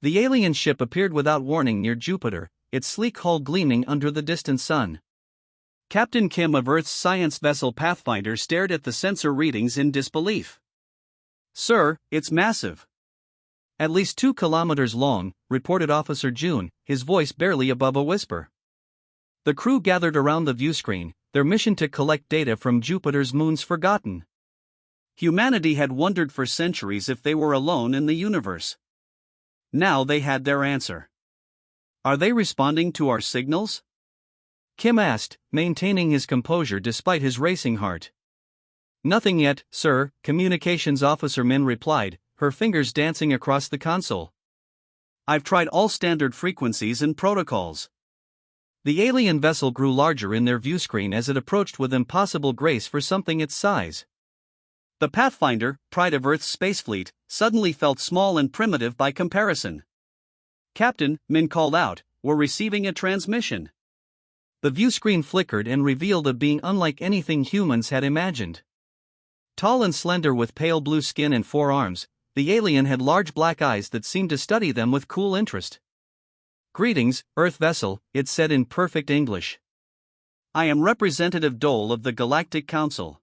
The alien ship appeared without warning near Jupiter, its sleek hull gleaming under the distant sun. Captain Kim of Earth's science vessel Pathfinder stared at the sensor readings in disbelief. "Sir, it's massive." "At least 2 kilometers long," reported Officer June, his voice barely above a whisper. The crew gathered around the viewscreen, their mission to collect data from Jupiter's moons forgotten. Humanity had wondered for centuries if they were alone in the universe. Now they had their answer. "Are they responding to our signals?" Kim asked, maintaining his composure despite his racing heart. "Nothing yet, sir," Communications Officer Min replied, her fingers dancing across the console. "I've tried all standard frequencies and protocols." The alien vessel grew larger in their viewscreen as it approached with impossible grace for something its size. The Pathfinder, pride of Earth's space fleet, suddenly felt small and primitive by comparison. "Captain," Min called out, "we're receiving a transmission." The viewscreen flickered and revealed a being unlike anything humans had imagined. Tall and slender with pale blue skin and 4 arms, the alien had large black eyes that seemed to study them with cool interest. "Greetings, Earth vessel," it said in perfect English. "I am Representative Dole of the Galactic Council.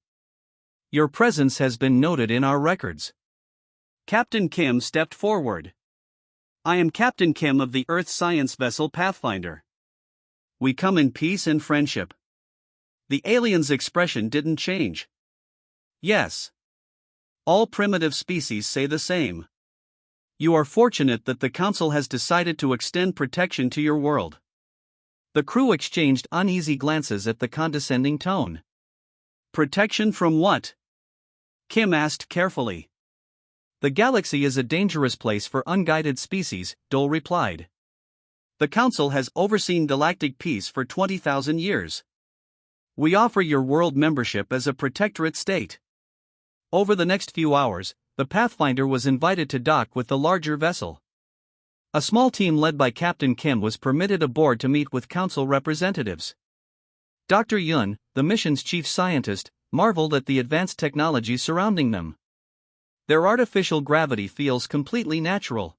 Your presence has been noted in our records." Captain Kim stepped forward. "I am Captain Kim of the Earth science vessel Pathfinder. We come in peace and friendship." The alien's expression didn't change. "Yes. All primitive species say the same. You are fortunate that the Council has decided to extend protection to your world." The crew exchanged uneasy glances at the condescending tone. "Protection from what?" Kim asked carefully. "The galaxy is a dangerous place for unguided species," Dole replied. "The Council has overseen galactic peace for 20,000 years. We offer your world membership as a protectorate state." Over the next few hours, the Pathfinder was invited to dock with the larger vessel. A small team led by Captain Kim was permitted aboard to meet with Council representatives. Dr. Yun, the mission's chief scientist, marveled at the advanced technology surrounding them. "Their artificial gravity feels completely natural.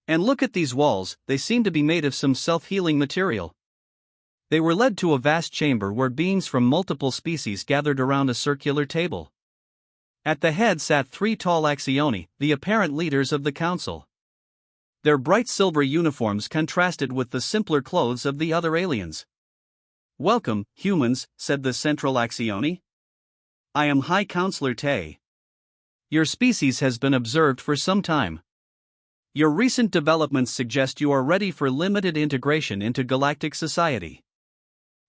And look at these walls, they seem to be made of some self-healing material." They were led to a vast chamber where beings from multiple species gathered around a circular table. At the head sat 3 tall Axioni, the apparent leaders of the Council. Their bright silver uniforms contrasted with the simpler clothes of the other aliens. "Welcome, humans," said the central Axioni. "I am High Counselor Tay. Your species has been observed for some time. Your recent developments suggest you are ready for limited integration into galactic society."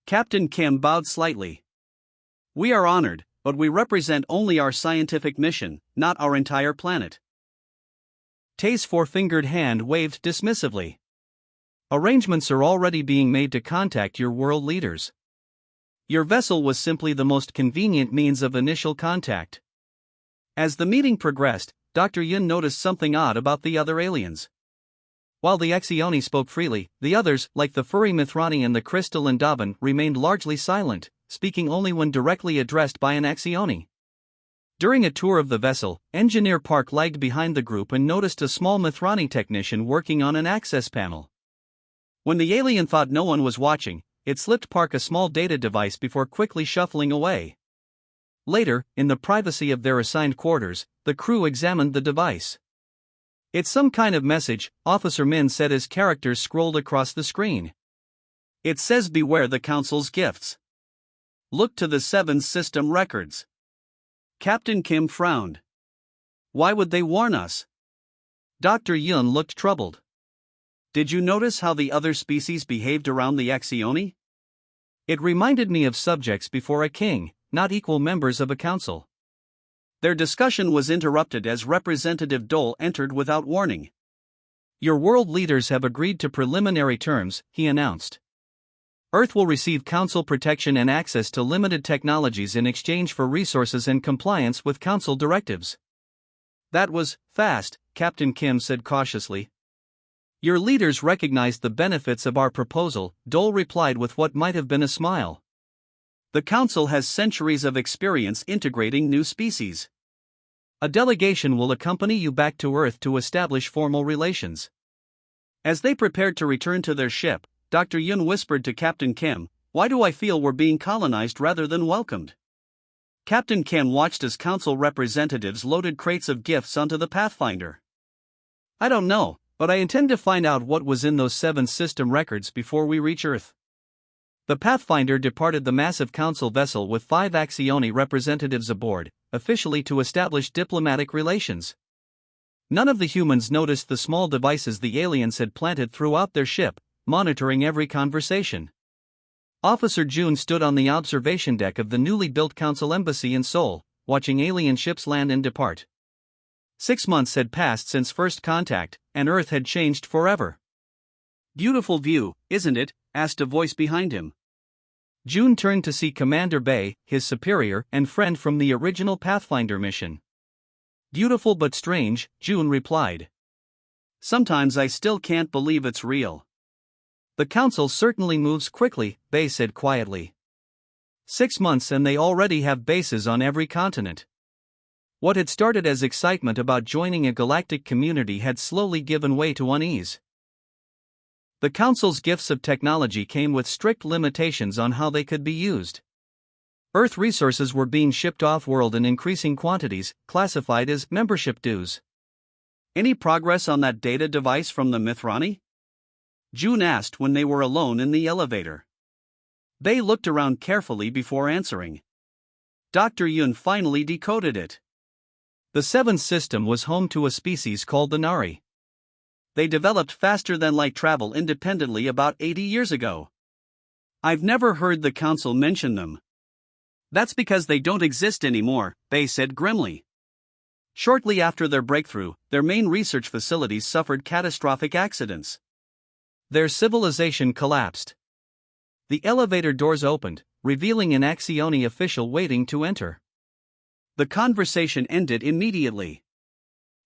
Captain Kim bowed slightly. "We are honored, but we represent only our scientific mission, not our entire planet." Tay's 4-fingered hand waved dismissively. "Arrangements are already being made to contact your world leaders. Your vessel was simply the most convenient means of initial contact." As the meeting progressed, Dr. Yun noticed something odd about the other aliens. While the Axioni spoke freely, the others, like the furry Mithrani and the crystal Ndavan, remained largely silent, speaking only when directly addressed by an Axioni. During a tour of the vessel, Engineer Park lagged behind the group and noticed a small Mithrani technician working on an access panel. When the alien thought no one was watching, it slipped Park a small data device before quickly shuffling away. Later, in the privacy of their assigned quarters, the crew examined the device. "It's some kind of message," Officer Min said as characters scrolled across the screen. "It says beware the Council's gifts. Look to the 7 system records." Captain Kim frowned. "Why would they warn us?" Dr. Yun looked troubled. "Did you notice how the other species behaved around the Axioni? It reminded me of subjects before a king, not equal members of a council." Their discussion was interrupted as Representative Dole entered without warning. "Your world leaders have agreed to preliminary terms," he announced. "Earth will receive Council protection and access to limited technologies in exchange for resources and compliance with Council directives." "That was fast," Captain Kim said cautiously. "Your leaders recognized the benefits of our proposal," Dole replied with what might have been a smile. "The Council has centuries of experience integrating new species. A delegation will accompany you back to Earth to establish formal relations. As they prepared to return to their ship, Dr. Yun whispered to Captain Kim, "Why do I feel we're being colonized rather than welcomed?" Captain Kim watched as council representatives loaded crates of gifts onto the Pathfinder. "I don't know, but I intend to find out what was in those 7 system records before we reach Earth." The Pathfinder departed the massive council vessel with 5 Axioni representatives aboard, officially to establish diplomatic relations. None of the humans noticed the small devices the aliens had planted throughout their ship, monitoring every conversation. Officer June stood on the observation deck of the newly built council embassy in Seoul, watching alien ships land and depart. 6 months had passed since first contact, and Earth had changed forever. "Beautiful view, isn't it?" asked a voice behind him. June turned to see Commander Bay, his superior and friend from the original Pathfinder mission. "Beautiful but strange," June replied. "Sometimes I still can't believe it's real." "The council certainly moves quickly," Bay said quietly. 6 months and they already have bases on every continent. What had started as excitement about joining a galactic community had slowly given way to unease. The council's gifts of technology came with strict limitations on how they could be used. Earth resources were being shipped off-world in increasing quantities, classified as membership dues. "Any progress on that data device from the Mithrani?" June asked when they were alone in the elevator. They looked around carefully before answering. Dr. Yun finally decoded it. The 7th system was home to a species called the Nari. They developed faster-than-light travel independently about 80 years ago. "I've never heard the council mention them." "That's because they don't exist anymore," Bay said grimly. Shortly after their breakthrough, their main research facilities suffered catastrophic accidents. Their civilization collapsed. The elevator doors opened, revealing an Axioni official waiting to enter. The conversation ended immediately.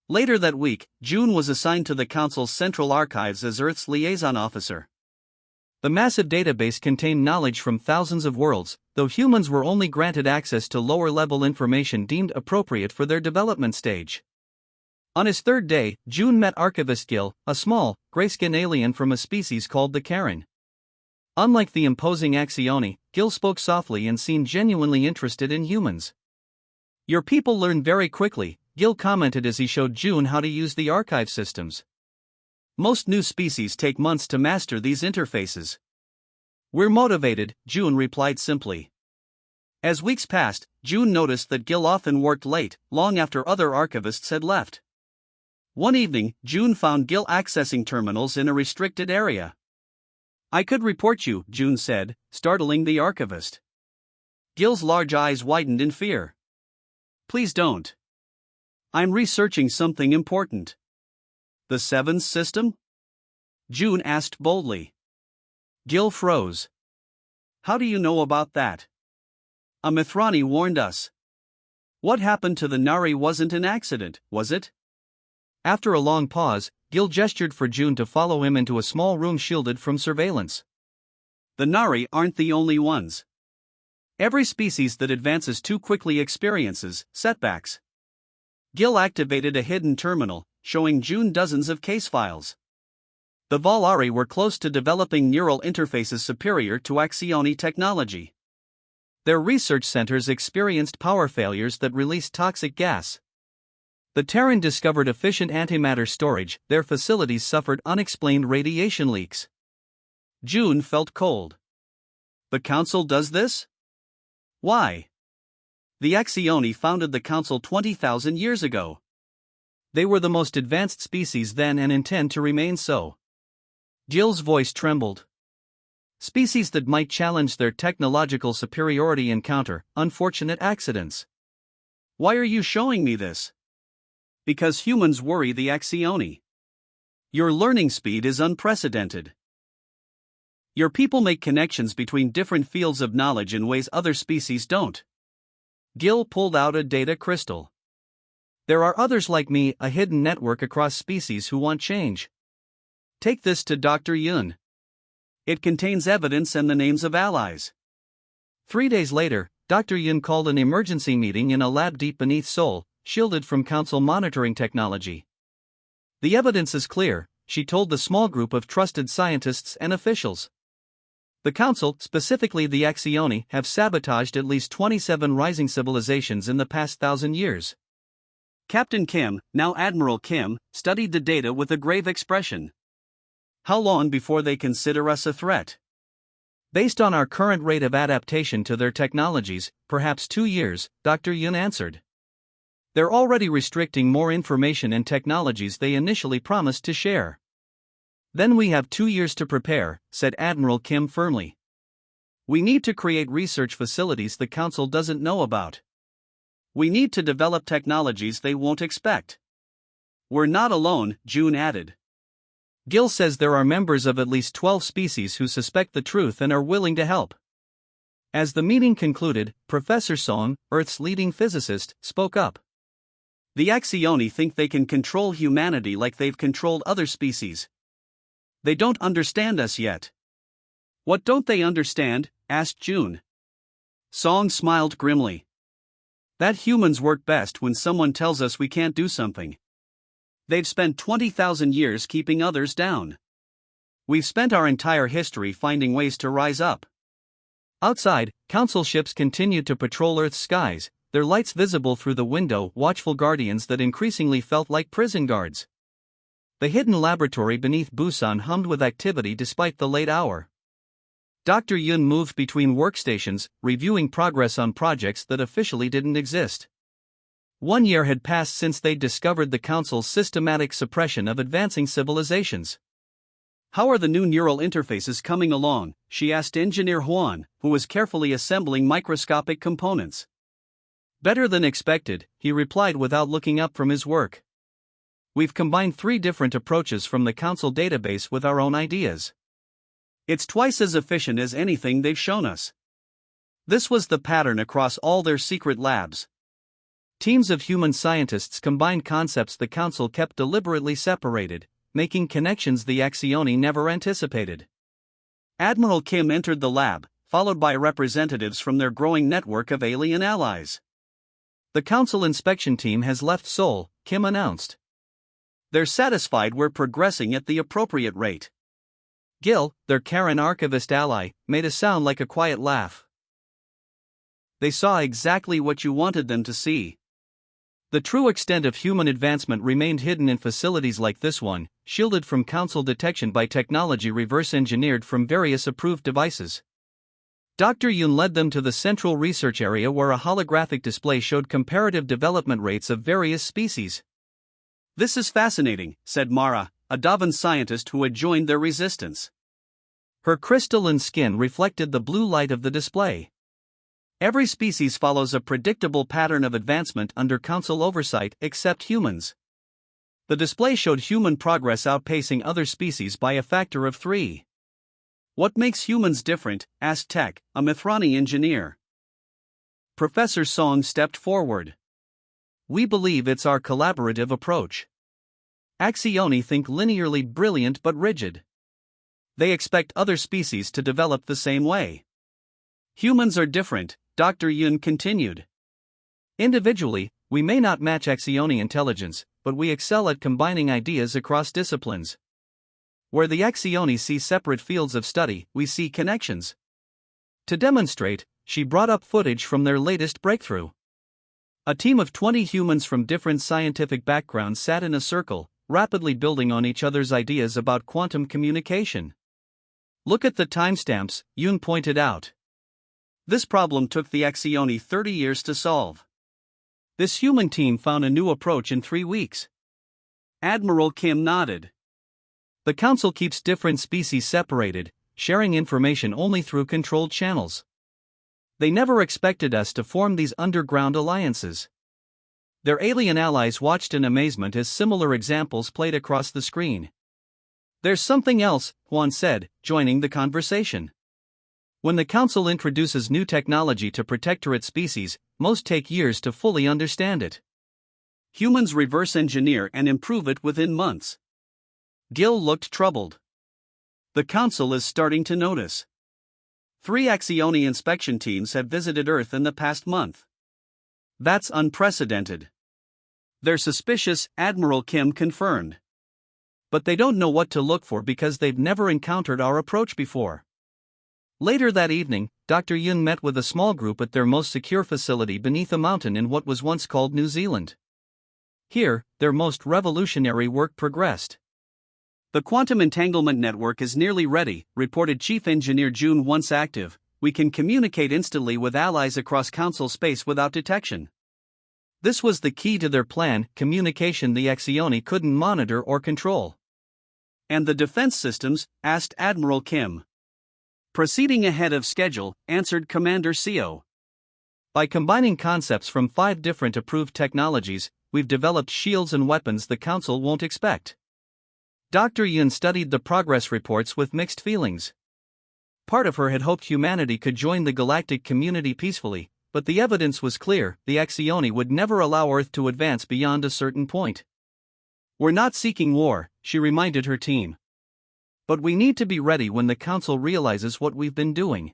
Later that week, June was assigned to the Council's Central Archives as Earth's liaison officer. The massive database contained knowledge from thousands of worlds, though humans were only granted access to lower-level information deemed appropriate for their development stage. On his 3rd day, June met Archivist Gil, a small, gray-skinned alien from a species called the Karen. Unlike the imposing Axioni, Gil spoke softly and seemed genuinely interested in humans. "Your people learn very quickly," Gil commented as he showed June how to use the archive systems. "Most new species take months to master these interfaces." "We're motivated," June replied simply. As weeks passed, June noticed that Gil often worked late, long after other archivists had left. One evening, June found Gil accessing terminals in a restricted area. "I could report you," June said, startling the archivist. Gil's large eyes widened in fear. "Please don't. I'm researching something important." "The 7th system?" June asked boldly. Gil froze. "How do you know about that?" "A Mithrani warned us." "What happened to the Nari wasn't an accident, was it?" After a long pause, Gil gestured for June to follow him into a small room shielded from surveillance. "The Nari aren't the only ones. Every species that advances too quickly experiences setbacks." Gil activated a hidden terminal, showing June dozens of case files. The Volari were close to developing neural interfaces superior to Axioni technology. Their research centers experienced power failures that released toxic gas. The Terran discovered efficient antimatter storage, their facilities suffered unexplained radiation leaks. June felt cold. "The Council does this? Why?" "The Axioni founded the Council 20,000 years ago. They were the most advanced species then and intend to remain so." Gil's voice trembled. "Species that might challenge their technological superiority encounter unfortunate accidents." "Why are you showing me this?" "Because humans worry the Axioni. Your learning speed is unprecedented. Your people make connections between different fields of knowledge in ways other species don't." Gil pulled out a data crystal. "There are others like me, a hidden network across species who want change. Take this to Dr. Yun. It contains evidence and the names of allies." 3 days later, Dr. Yun called an emergency meeting in a lab deep beneath Seoul, shielded from Council monitoring technology. "The evidence is clear," she told the small group of trusted scientists and officials. The Council, specifically the Axioni, have sabotaged at least 27 rising civilizations in the past 1,000 years. Captain Kim, now Admiral Kim, studied the data with a grave expression. How long before they consider us a threat? Based on our current rate of adaptation to their technologies, perhaps 2 years, Dr. Yun answered. They're already restricting more information and technologies they initially promised to share. Then we have 2 years to prepare, said Admiral Kim firmly. We need to create research facilities the Council doesn't know about. We need to develop technologies they won't expect. We're not alone, June added. Gil says there are members of at least 12 species who suspect the truth and are willing to help. As the meeting concluded, Professor Song, Earth's leading physicist, spoke up. The Axioni think they can control humanity like they've controlled other species. They don't understand us yet. What don't they understand? Asked June. Song smiled grimly. That humans work best when someone tells us we can't do something. They've spent 20,000 years keeping others down. We've spent our entire history finding ways to rise up. Outside, Council ships continued to patrol Earth's skies, their lights visible through the window, watchful guardians that increasingly felt like prison guards. The hidden laboratory beneath Busan hummed with activity despite the late hour. Dr. Yun moved between workstations, reviewing progress on projects that officially didn't exist. 1 year had passed since they'd discovered the Council's systematic suppression of advancing civilizations. How are the new neural interfaces coming along? She asked Engineer Huan, who was carefully assembling microscopic components. Better than expected, he replied without looking up from his work. We've combined 3 different approaches from the Council database with our own ideas. It's twice as efficient as anything they've shown us. This was the pattern across all their secret labs. Teams of human scientists combined concepts the Council kept deliberately separated, making connections the Axioni never anticipated. Admiral Kim entered the lab, followed by representatives from their growing network of alien allies. The Council inspection team has left Seoul, Kim announced. They're satisfied we're progressing at the appropriate rate. Gil, their Karen archivist ally, made a sound like a quiet laugh. They saw exactly what you wanted them to see. The true extent of human advancement remained hidden in facilities like this one, shielded from Council detection by technology reverse-engineered from various approved devices. Dr. Yun led them to the central research area where a holographic display showed comparative development rates of various species. This is fascinating, said Mara, a Davan scientist who had joined their resistance. Her crystalline skin reflected the blue light of the display. Every species follows a predictable pattern of advancement under Council oversight except humans. The display showed human progress outpacing other species by a factor of 3. What makes humans different? Asked Tech, a Mithrani engineer. Professor Song stepped forward. We believe it's our collaborative approach. Axioni think linearly brilliant but rigid. They expect other species to develop the same way. Humans are different, Dr. Yun continued. Individually, we may not match Axioni intelligence, but we excel at combining ideas across disciplines. Where the Axioni see separate fields of study, we see connections. To demonstrate, she brought up footage from their latest breakthrough. A team of 20 humans from different scientific backgrounds sat in a circle, rapidly building on each other's ideas about quantum communication. Look at the timestamps, Yun pointed out. This problem took the Axioni 30 years to solve. This human team found a new approach in 3 weeks. Admiral Kim nodded. The Council keeps different species separated, sharing information only through controlled channels. They never expected us to form these underground alliances. Their alien allies watched in amazement as similar examples played across the screen. There's something else, Juan said, joining the conversation. When the Council introduces new technology to protectorate species, most take years to fully understand it. Humans reverse engineer and improve it within months. Gil looked troubled. The Council is starting to notice. 3 Axioni inspection teams have visited Earth in the past month. That's unprecedented. They're suspicious, Admiral Kim confirmed. But they don't know what to look for because they've never encountered our approach before. Later that evening, Dr. Yun met with a small group at their most secure facility beneath a mountain in what was once called New Zealand. Here, their most revolutionary work progressed. The quantum entanglement network is nearly ready, reported Chief Engineer Jun. Once active, we can communicate instantly with allies across Council space without detection. This was the key to their plan, communication the Axioni couldn't monitor or control. And the defense systems? Asked Admiral Kim. Proceeding ahead of schedule, answered Commander Seo. By combining concepts from 5 different approved technologies, we've developed shields and weapons the Council won't expect. Dr. Yun studied the progress reports with mixed feelings. Part of her had hoped humanity could join the galactic community peacefully, but the evidence was clear: the Axioni would never allow Earth to advance beyond a certain point. We're not seeking war, she reminded her team. But we need to be ready when the Council realizes what we've been doing.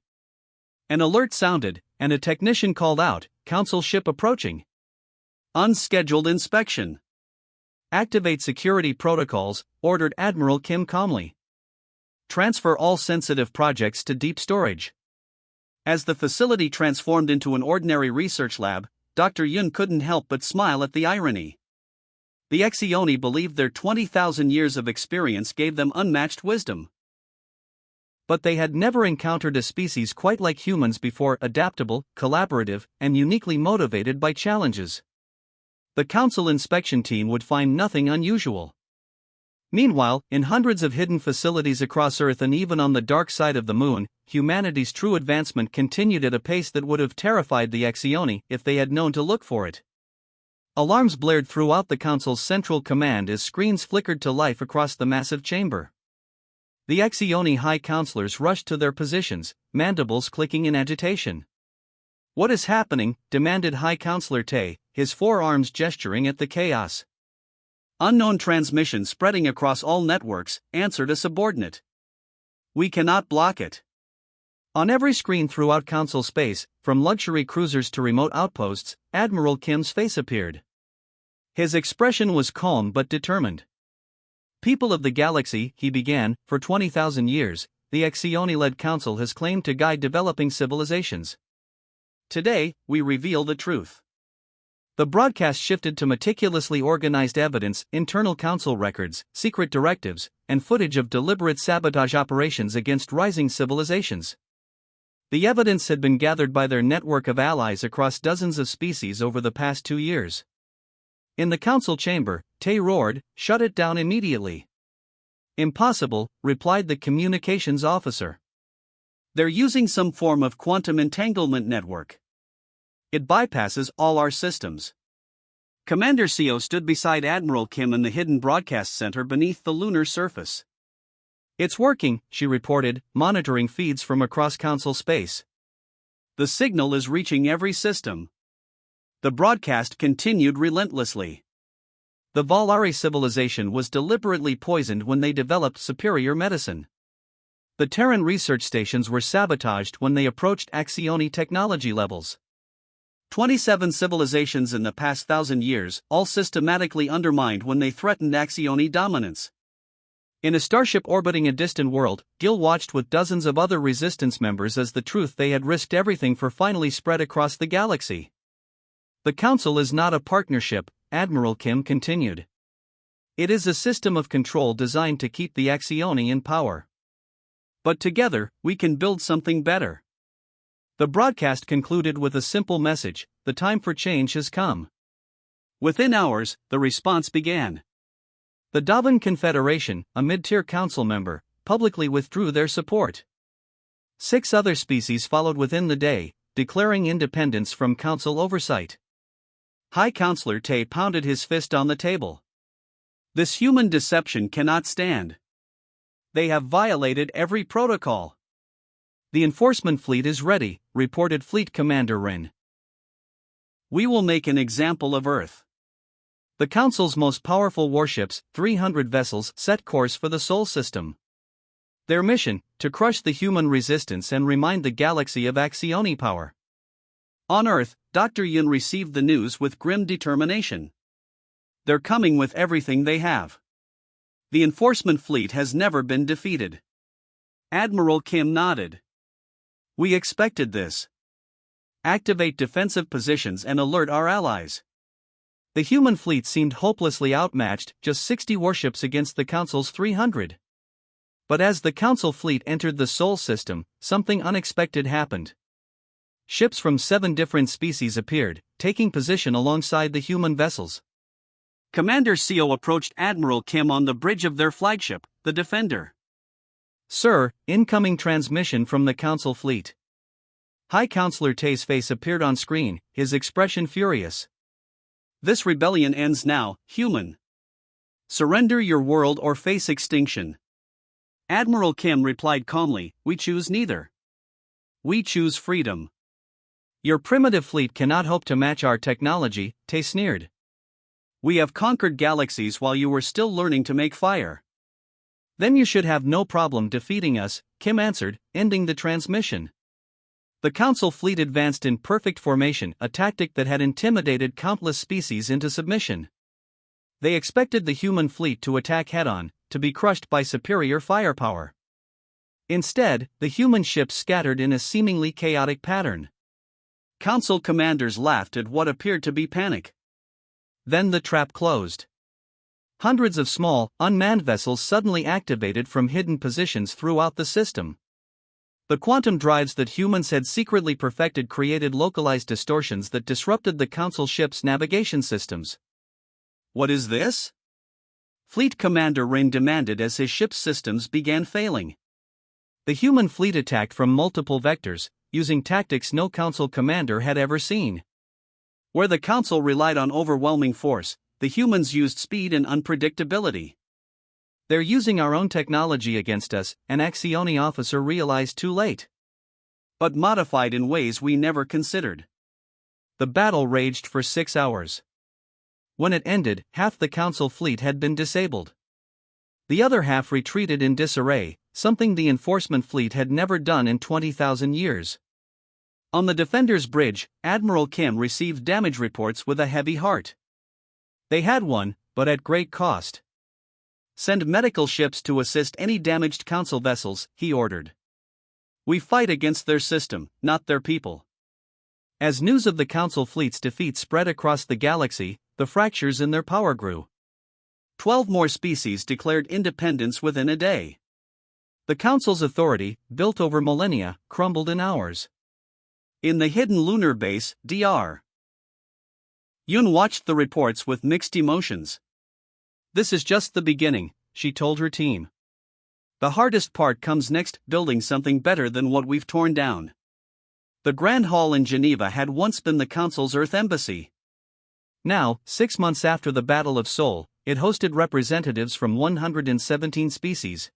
An alert sounded, and a technician called out, "Council ship approaching. Unscheduled inspection. Activate security protocols," ordered Admiral Kim calmly. Transfer all sensitive projects to deep storage. As the facility transformed into an ordinary research lab, Dr. Yun couldn't help but smile at the irony. The Axioni believed their 20,000 years of experience gave them unmatched wisdom. But they had never encountered a species quite like humans before, adaptable, collaborative, and uniquely motivated by challenges. The Council inspection team would find nothing unusual. Meanwhile, in hundreds of hidden facilities across Earth and even on the dark side of the Moon, humanity's true advancement continued at a pace that would have terrified the Axioni if they had known to look for it. Alarms blared throughout the Council's central command as screens flickered to life across the massive chamber. The Axioni High Councilors rushed to their positions, mandibles clicking in agitation. "What is happening?" demanded High Councilor Tay, his forearms gesturing at the chaos. "Unknown transmission spreading across all networks," answered a subordinate. "We cannot block it." On every screen throughout Council space, from luxury cruisers to remote outposts, Admiral Kim's face appeared. His expression was calm but determined. "People of the galaxy," he began, "for 20,000 years, the Axioni-led Council has claimed to guide developing civilizations. Today, we reveal the truth." The broadcast shifted to meticulously organized evidence, internal Council records, secret directives, and footage of deliberate sabotage operations against rising civilizations. The evidence had been gathered by their network of allies across dozens of species over the past 2 years. In the Council chamber, Tay roared, "Shut it down immediately." "Impossible," replied the communications officer. "They're using some form of quantum entanglement network. It bypasses all our systems." Commander Seo stood beside Admiral Kim in the hidden broadcast center beneath the lunar surface. "It's working," she reported, monitoring feeds from across Council space. "The signal is reaching every system." The broadcast continued relentlessly. The Volari civilization was deliberately poisoned when they developed superior medicine. The Terran research stations were sabotaged when they approached Axioni technology levels. 27 civilizations in the past 1,000 years, all systematically undermined when they threatened Axioni dominance. In a starship orbiting a distant world, Gil watched with dozens of other resistance members as the truth they had risked everything for finally spread across the galaxy. "The Council is not a partnership," Admiral Kim continued. "It is a system of control designed to keep the Axioni in power. But together, we can build something better." The broadcast concluded with a simple message: the time for change has come. Within hours, the response began. The Davan Confederation, a mid-tier council member, publicly withdrew their support. 6 other species followed within the day, declaring independence from council oversight. High Councilor Tay pounded his fist on the table. "This human deception cannot stand. They have violated every protocol." "The enforcement fleet is ready," reported Fleet Commander Rin. "We will make an example of Earth." The Council's most powerful warships, 300 vessels, set course for the Sol system. Their mission: to crush the human resistance and remind the galaxy of Axioni power. On Earth, Dr. Yun received the news with grim determination. "They're coming with everything they have. The enforcement fleet has never been defeated. Admiral Kim nodded. We expected this. Activate defensive positions and alert our allies. The human fleet seemed hopelessly outmatched, just 60 warships against the Council's 300. But as the Council fleet entered the Sol system, something unexpected happened. Ships from 7 different species appeared, taking position alongside the human vessels. Commander Seo approached Admiral Kim on the bridge of their flagship, the Defender. Sir, incoming transmission from the Council fleet. High Counselor Tay's face appeared on screen, his expression furious. This rebellion ends now, human. Surrender your world or face extinction. Admiral Kim replied calmly, we choose neither. We choose freedom. Your primitive fleet cannot hope to match our technology, Tay sneered. We have conquered galaxies while you were still learning to make fire. Then you should have no problem defeating us, Kim answered, ending the transmission. The Council fleet advanced in perfect formation, a tactic that had intimidated countless species into submission. They expected the human fleet to attack head-on, to be crushed by superior firepower. Instead, the human ships scattered in a seemingly chaotic pattern. Council commanders laughed at what appeared to be panic. Then the trap closed. Hundreds of small, unmanned vessels suddenly activated from hidden positions throughout the system. The quantum drives that humans had secretly perfected created localized distortions that disrupted the Council ship's navigation systems. What is this? Fleet Commander Rain demanded as his ship's systems began failing. The human fleet attacked from multiple vectors, using tactics no Council commander had ever seen. Where the Council relied on overwhelming force, the humans used speed and unpredictability. They're using our own technology against us, an Axioni officer realized too late. But modified in ways we never considered. The battle raged for 6 hours. When it ended, half the Council fleet had been disabled. The other half retreated in disarray, something the enforcement fleet had never done in 20,000 years. On the Defender's bridge, Admiral Kim received damage reports with a heavy heart. They had won, but at great cost. Send medical ships to assist any damaged Council vessels, he ordered. We fight against their system, not their people. As news of the Council fleet's defeat spread across the galaxy, the fractures in their power grew. 12 more species declared independence within a day. The Council's authority, built over millennia, crumbled in hours. In the hidden lunar base, Dr. Yun watched the reports with mixed emotions. This is just the beginning, she told her team. The hardest part comes next, building something better than what we've torn down. The Grand Hall in Geneva had once been the Council's Earth Embassy. Now, 6 months after the Battle of Sol, it hosted representatives from 117 species.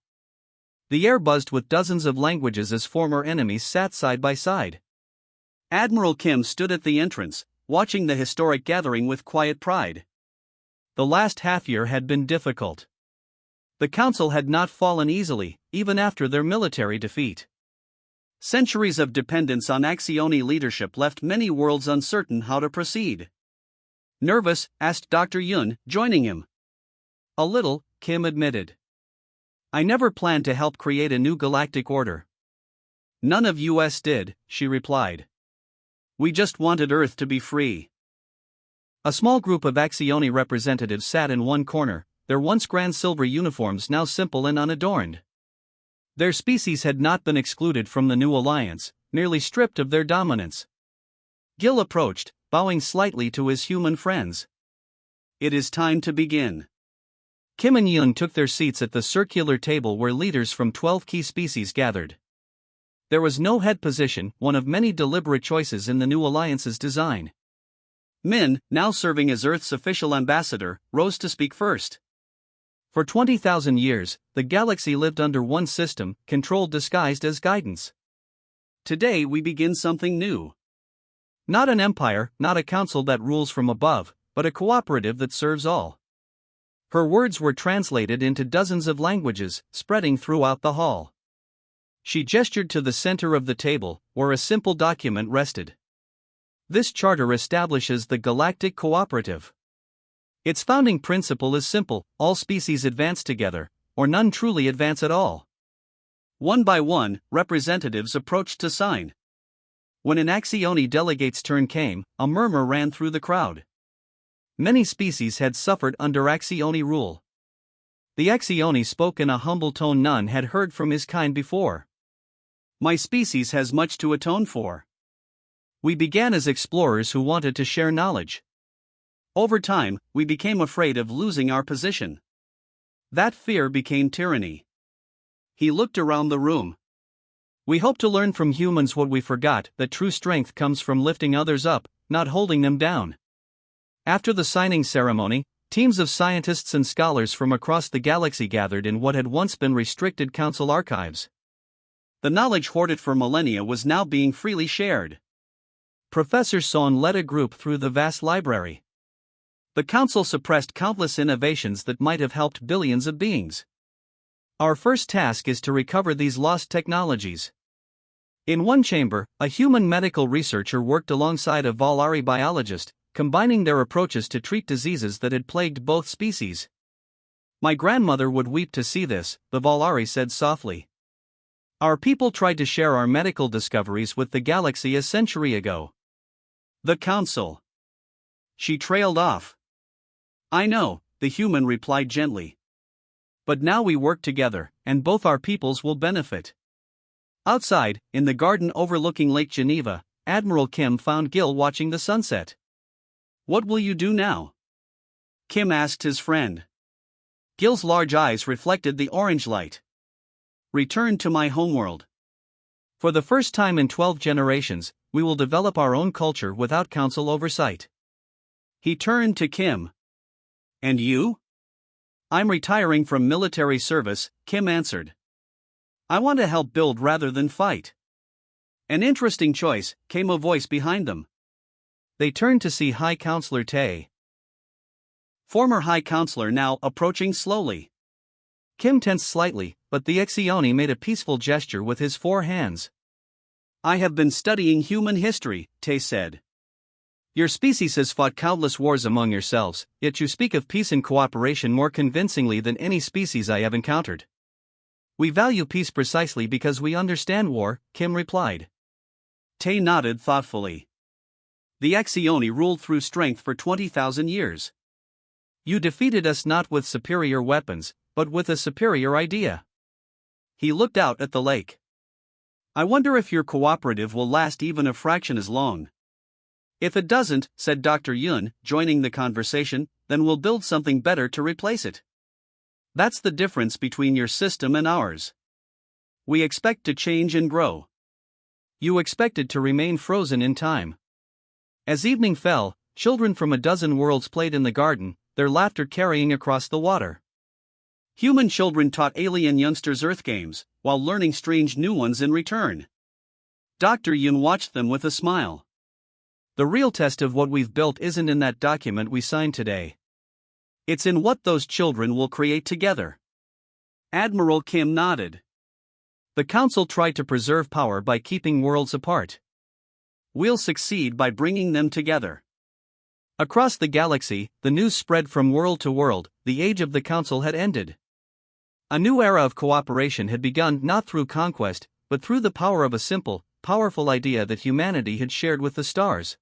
The air buzzed with dozens of languages as former enemies sat side by side. Admiral Kim stood at the entrance, watching the historic gathering with quiet pride. The last half-year had been difficult. The Council had not fallen easily, even after their military defeat. Centuries of dependence on Axioni leadership left many worlds uncertain how to proceed. Nervous, asked Dr. Yun, joining him. A little, Kim admitted. I never planned to help create a new galactic order. None of us did, she replied. We just wanted Earth to be free. A small group of Axioni representatives sat in one corner, their once grand silver uniforms now simple and unadorned. Their species had not been excluded from the new alliance, merely stripped of their dominance. Gil approached, bowing slightly to his human friends. It is time to begin. Kim and Yun took their seats at the circular table where leaders from 12 key species gathered. There was no head position, one of many deliberate choices in the new alliance's design. Min, now serving as Earth's official ambassador, rose to speak first. For 20,000 years, the galaxy lived under one system, control disguised as guidance. Today we begin something new. Not an empire, not a council that rules from above, but a cooperative that serves all. Her words were translated into dozens of languages, spreading throughout the hall. She gestured to the center of the table, where a simple document rested. This charter establishes the Galactic Cooperative. Its founding principle is simple: all species advance together, or none truly advance at all. One by one, representatives approached to sign. When an Axioni delegate's turn came, a murmur ran through the crowd. Many species had suffered under Axioni rule. The Axioni spoke in a humble tone none had heard from his kind before. My species has much to atone for. We began as explorers who wanted to share knowledge. Over time, we became afraid of losing our position. That fear became tyranny. He looked around the room. We hope to learn from humans what we forgot, that true strength comes from lifting others up, not holding them down. After the signing ceremony, teams of scientists and scholars from across the galaxy gathered in what had once been restricted council archives. The knowledge hoarded for millennia was now being freely shared. Professor Son led a group through the vast library. The council suppressed countless innovations that might have helped billions of beings. Our first task is to recover these lost technologies. In one chamber, a human medical researcher worked alongside a Volari biologist, combining their approaches to treat diseases that had plagued both species. My grandmother would weep to see this, the Volari said softly. Our people tried to share our medical discoveries with the galaxy a century ago. The council. She trailed off. I know, the human replied gently. But now we work together, and both our peoples will benefit. Outside, in the garden overlooking Lake Geneva, Admiral Kim found Gil watching the sunset. What will you do now? Kim asked his friend. Gil's large eyes reflected the orange light. Return to my homeworld. For the first time in 12 generations, we will develop our own culture without council oversight. He turned to Kim. And you? I'm retiring from military service, Kim answered. I want to help build rather than fight. An interesting choice, came a voice behind them. They turned to see High Counselor Tay. Former High Counselor now approaching slowly. Kim tensed slightly, but the Axioni made a peaceful gesture with his 4 hands. I have been studying human history, Tay said. Your species has fought countless wars among yourselves, yet you speak of peace and cooperation more convincingly than any species I have encountered. We value peace precisely because we understand war, Kim replied. Tay nodded thoughtfully. The Axioni ruled through strength for 20,000 years. You defeated us not with superior weapons, but with a superior idea. He looked out at the lake. I wonder if your cooperative will last even a fraction as long. If it doesn't, said Dr. Yun, joining the conversation, then we'll build something better to replace it. That's the difference between your system and ours. We expect to change and grow. You expected to remain frozen in time. As evening fell, children from a dozen worlds played in the garden, their laughter carrying across the water. Human children taught alien youngsters Earth games, while learning strange new ones in return. Dr. Yun watched them with a smile. The real test of what we've built isn't in that document we signed today. It's in what those children will create together. Admiral Kim nodded. The Council tried to preserve power by keeping worlds apart. We'll succeed by bringing them together. Across the galaxy, the news spread from world to world. The age of the Council had ended. A new era of cooperation had begun not through conquest, but through the power of a simple, powerful idea that humanity had shared with the stars.